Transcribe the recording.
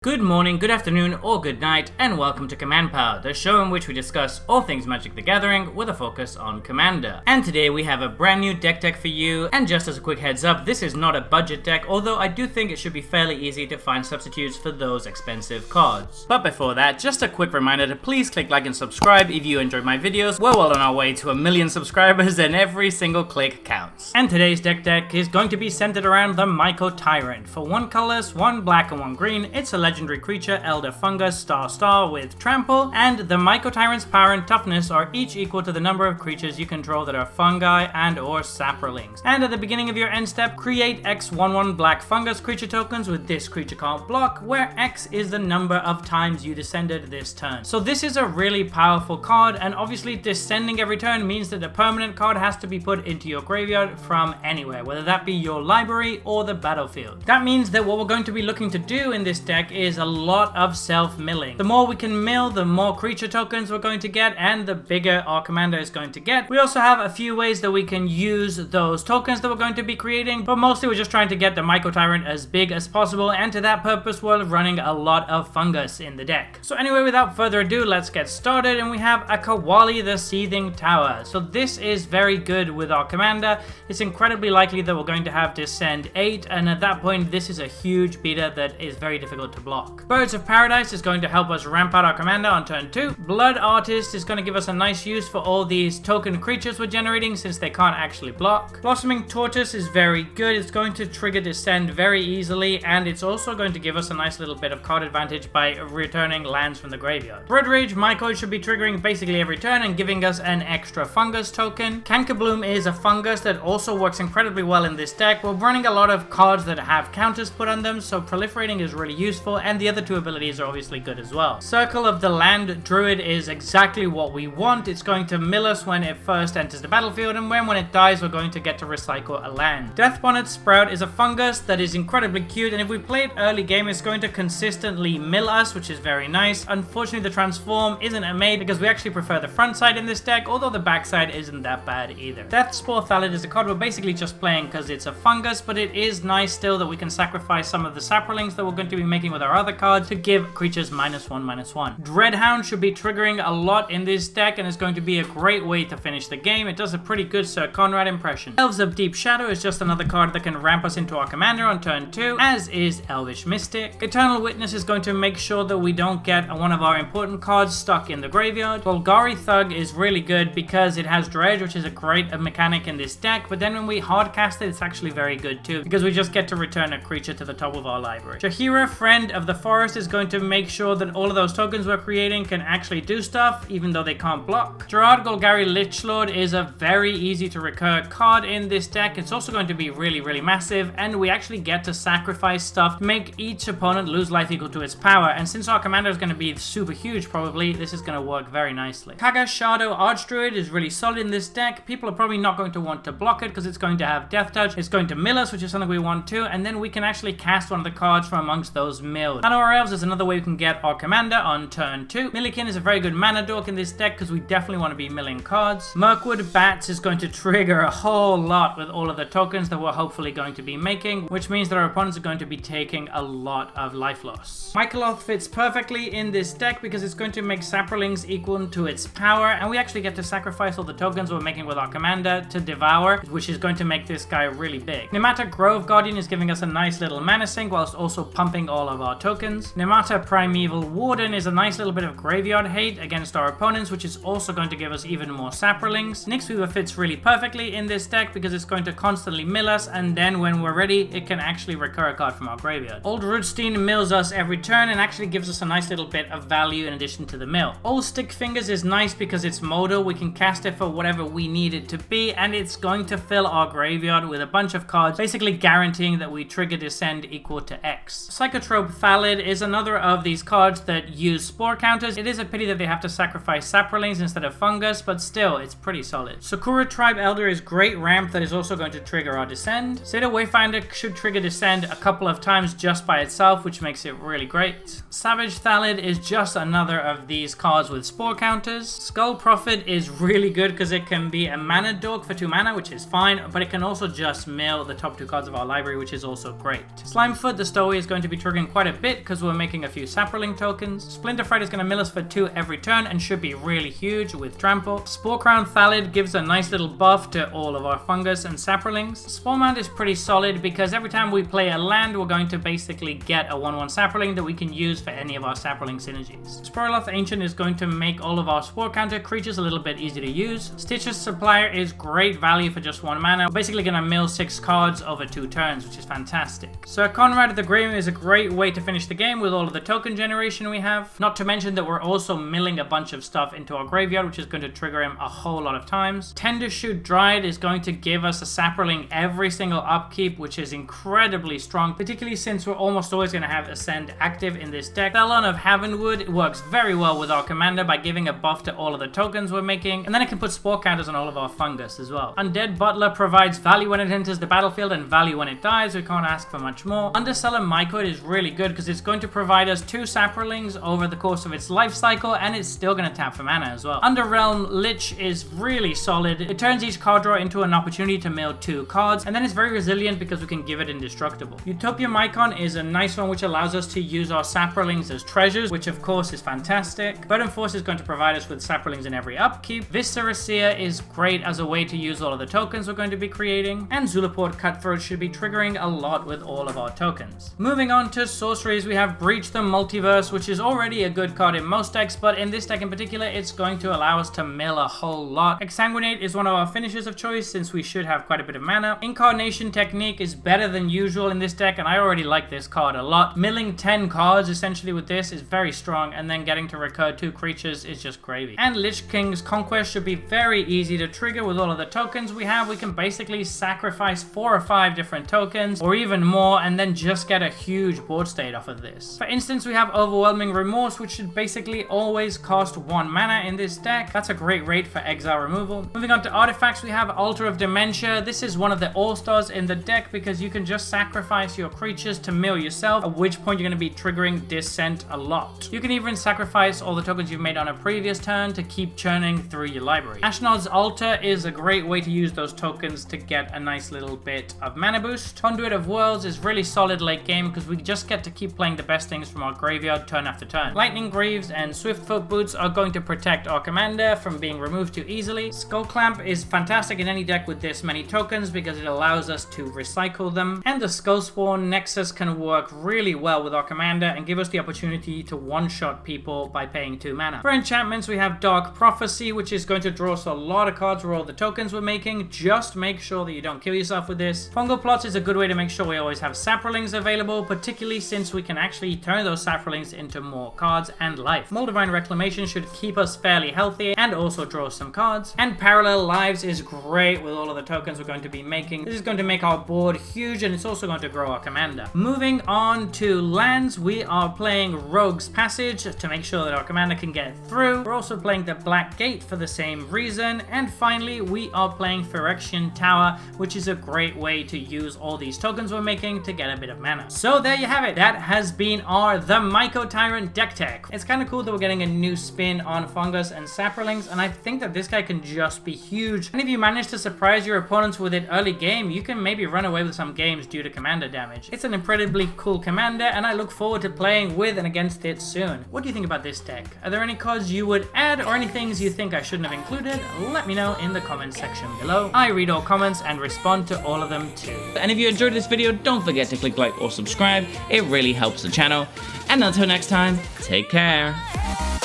Good morning, good afternoon, or good night, and welcome to Command Power, the show in which we discuss all things Magic the Gathering with a focus on Commander. And today we have a brand new deck for you, and just as a quick heads up, this is not a budget deck, although I do think it should be fairly easy to find substitutes for those expensive cards. But before that, just a quick reminder to please click like and subscribe if you enjoy my videos. We're well on our way to 1 million subscribers, and every single click counts. And today's deck is going to be centered around the Mycotyrant. For 1 colorless, 1 black and 1 green, it's a legendary creature, Elder Fungus, star with trample, and the Mycotyrant's power and toughness are each equal to the number of creatures you control that are fungi and or saprolings. And at the beginning of your end step, create X 1/1 black fungus creature tokens with this creature can't block, where X is the number of times you descended this turn. So this is a really powerful card, and obviously descending every turn means that the permanent card has to be put into your graveyard from anywhere, whether that be your library or the battlefield. That means that what we're going to be looking to do in this deck is a lot of self-milling. The more we can mill, the more creature tokens we're going to get, and the bigger our commander is going to get. We also have a few ways that we can use those tokens that we're going to be creating, but mostly we're just trying to get the Mycotyrant as big as possible, and to that purpose we're running a lot of fungus in the deck. So anyway, without further ado, let's get started, and we have a Kawali the Seething Tower. So this is very good with our commander. It's incredibly likely that we're going to have Descend 8, and at that point this is a huge beater that is very difficult to block. Birds of Paradise is going to help us ramp out our commander on turn 2. Blood Artist is going to give us a nice use for all these token creatures we're generating since they can't actually block. Blossoming Tortoise is very good. It's going to trigger Descend very easily, and it's also going to give us a nice little bit of card advantage by returning lands from the graveyard. Blood Rage Myco should be triggering basically every turn and giving us an extra fungus token. Cankerbloom is a fungus that also works incredibly well in this deck. We're running a lot of cards that have counters put on them, so proliferating is really useful, and the other two abilities are obviously good as well. Circle of the Land Druid is exactly what we want. It's going to mill us when it first enters the battlefield, and when it dies we're going to get to recycle a land. Deathbonnet Sprout is a fungus that is incredibly cute, and if we play it early game it's going to consistently mill us, which is very nice. Unfortunately the transform isn't a made because we actually prefer the front side in this deck, although the back side isn't that bad either. Deathspore Thallid is a card we're basically just playing because it's a fungus, but it is nice still that we can sacrifice some of the saprolings that we're going to be making with our other cards to give creatures -1/-1. Dreadhound should be triggering a lot in this deck, and is going to be a great way to finish the game. It does a pretty good Sir Conrad impression. Elves of Deep Shadow is just another card that can ramp us into our commander on turn 2, as is Elvish Mystic. Eternal Witness is going to make sure that we don't get one of our important cards stuck in the graveyard. Golgari Thug is really good because it has Dredge, which is a great mechanic in this deck, but then when we hardcast it, it's actually very good too, because we just get to return a creature to the top of our library. Jahira, Friend of the Forest, is going to make sure that all of those tokens we're creating can actually do stuff, even though they can't block. Gerard Golgari Lichlord is a very easy to recur card in this deck. It's also going to be really massive, and we actually get to sacrifice stuff to make each opponent lose life equal to its power, and since our commander is going to be super huge probably, this is going to work very nicely. Kaga Shadow Archdruid is really solid in this deck. People are probably not going to want to block it because it's going to have Death Touch. It's going to mill us, which is something we want too, and then we can actually cast one of the cards from amongst those mills. Manor Elves is another way we can get our commander on turn 2. Millikin is a very good mana dork in this deck because we definitely want to be milling cards. Mirkwood Bats is going to trigger a whole lot with all of the tokens that we're hopefully going to be making, which means that our opponents are going to be taking a lot of life loss. Mycoloth fits perfectly in this deck because it's going to make saprolings equal to its power, and we actually get to sacrifice all the tokens we're making with our commander to devour, which is going to make this guy really big. Nemata Grove Guardian is giving us a nice little mana sink whilst also pumping all of our tokens. Nemata Primeval Warden is a nice little bit of graveyard hate against our opponents, which is also going to give us even more saprolings. Nyxweaver fits really perfectly in this deck because it's going to constantly mill us, and then when we're ready it can actually recur a card from our graveyard. Old Rootstein mills us every turn and actually gives us a nice little bit of value in addition to the mill. Old Stick Fingers is nice because it's modal. We can cast it for whatever we need it to be, and it's going to fill our graveyard with a bunch of cards, basically guaranteeing that we trigger Descend equal to X. Psychotrope Thallid is another of these cards that use spore counters. It is a pity that they have to sacrifice saprolings instead of fungus, but still it's pretty solid. Sakura Tribe Elder is great ramp that is also going to trigger our Descend. Zeta Wayfinder should trigger Descend a couple of times just by itself, which makes it really great. Savage Thallid is just another of these cards with spore counters. Skull Prophet is really good because it can be a mana dork for 2 mana, which is fine, but it can also just mill the top 2 cards of our library, which is also great. Slimefoot the Stowaway is going to be triggering quite a bit because we're making a few sapling tokens. Splinter Fright is going to mill us for 2 every turn and should be really huge with trample. Spore Crown Thallid gives a nice little buff to all of our fungus and saplings. Spore Mound is pretty solid because every time we play a land, we're going to basically get a 1/1 sapling that we can use for any of our sapling synergies. Sporoloth Ancient is going to make all of our spore counter creatures a little bit easy to use. Stitcher's Supplier is great value for just 1 mana. We're basically going to mill 6 cards over 2 turns, which is fantastic. Sir Conrad of the Grim is a great way to finish the game with all of the token generation we have. Not to mention that we're also milling a bunch of stuff into our graveyard, which is going to trigger him a whole lot of times. Tendershoot Dryad is going to give us a sapling every single upkeep, which is incredibly strong, particularly since we're almost always going to have Ascend active in this deck. Thelon of Havenwood works very well with our commander by giving a buff to all of the tokens we're making, and then it can put spore counters on all of our fungus as well. Undead Butler provides value when it enters the battlefield and value when it dies. We can't ask for much more. Underseller Mycotyrant is really good because it's going to provide us 2 saplings over the course of its life cycle, and it's still going to tap for mana as well. Underrealm Lich is really solid. It turns each card draw into an opportunity to mill 2 cards, and then it's very resilient because we can give it indestructible. Utopia Mycon is a nice one which allows us to use our saplings as treasures, which of course is fantastic. Burden Force is going to provide us with saplings in every upkeep. Viscera Seer is great as a way to use all of the tokens we're going to be creating, and Zulaport Cutthroat should be triggering a lot with all of our tokens. Moving on to sorceries, we have Breach the Multiverse, which is already a good card in most decks, but in this deck in particular, it's going to allow us to mill a whole lot. Exsanguinate is one of our finishers of choice since we should have quite a bit of mana. Incarnation Technique is better than usual in this deck, and I already like this card a lot. Milling 10 cards essentially with this is very strong, and then getting to recur 2 creatures is just gravy. And Lich King's Conquest should be very easy to trigger with all of the tokens we have. We can basically sacrifice 4 or 5 different tokens, or even more, and then just get a huge board state off of this. For instance, we have Overwhelming Remorse, which should basically always cost 1 mana in this deck. That's a great rate for exile removal. Moving on to artifacts, we have Altar of Dementia. This is one of the all-stars in the deck because you can just sacrifice your creatures to mill yourself, at which point you're going to be triggering Dissent a lot. You can even sacrifice all the tokens you've made on a previous turn to keep churning through your library. Ashnod's Altar is a great way to use those tokens to get a nice little bit of mana boost. Conduit of Worlds is really solid late game because we just get to keep playing the best things from our graveyard turn after turn. Lightning Greaves and Swiftfoot Boots are going to protect our commander from being removed too easily. Skull Clamp is fantastic in any deck with this many tokens because it allows us to recycle them. And the Skullspawn Nexus can work really well with our commander and give us the opportunity to one-shot people by paying 2 mana. For enchantments, we have Dark Prophecy, which is going to draw us a lot of cards for all the tokens we're making. Just make sure that you don't kill yourself with this. Fungal Plots is a good way to make sure we always have saplings available, particularly since we can actually turn those saplings into more cards and life. Moldavine Reclamation should keep us fairly healthy and also draw some cards. And Parallel Lives is great with all of the tokens we're going to be making. This is going to make our board huge, and it's also going to grow our commander. Moving on to lands, we are playing Rogue's Passage to make sure that our commander can get through. We're also playing the Black Gate for the same reason. And finally, we are playing Phyrexian Tower, which is a great way to use all these tokens we're making to get a bit of mana. So there you have it. That has been our The Mycotyrant deck tech. It's kind of cool that we're getting a new spin on fungus and saplings, and I think that this guy can just be huge. And if you manage to surprise your opponents with it early game, you can maybe run away with some games due to commander damage. It's an incredibly cool commander, and I look forward to playing with and against it soon. What do you think about this deck? Are there any cards you would add or any things you think I shouldn't have included? Let me know in the comment section below. I read all comments and respond to all of them too. And if you enjoyed this video, don't forget to click like or subscribe. It really helps the channel. And until next time, take care.